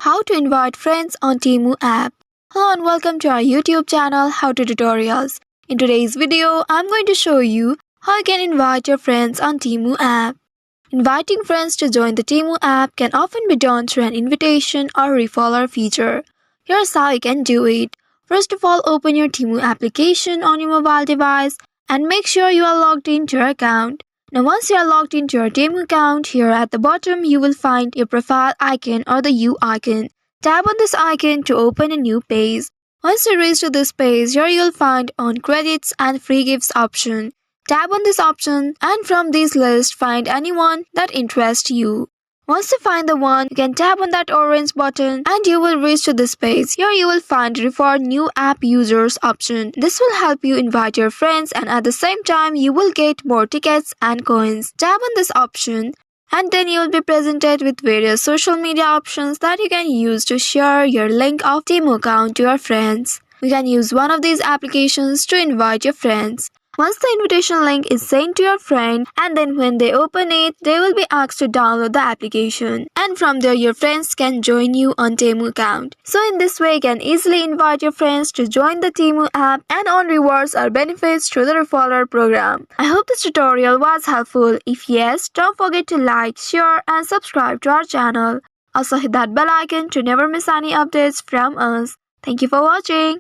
how to invite friends on Temu app. Hello and welcome to our YouTube channel How to Tutorials. In today's video, I'm going to show you how you can invite your friends on Temu app. Inviting friends to join the Temu app can often be done through an invitation or referral feature. Here's how you can do it. First of all, open your Temu application on your mobile device and make sure you are logged into your account. Now once you are logged into your Temu account, here at the bottom you will find your profile icon or the U icon. Tap on this icon to open a new page. Once you reach to this page, here you will find on credits and free gifts option. Tap on this option and from this list find anyone that interests you. Once you find the one, you can tap on that orange button and you will reach to this page. Here you will find refer new app users option. This will help you invite your friends and at the same time you will get more tickets and coins. Tap on this option and then you will be presented with various social media options that you can use to share your link of Temu account to your friends. You can use one of these applications to invite your friends. Once the invitation link is sent to your friend and then when they open it, they will be asked to download the application. And from there your friends can join you on Temu account. So in this way you can easily invite your friends to join the Temu app and earn rewards or benefits through the referral program. I hope this tutorial was helpful. If yes, don't forget to like, share and subscribe to our channel. Also hit that bell icon to never miss any updates from us. Thank you for watching.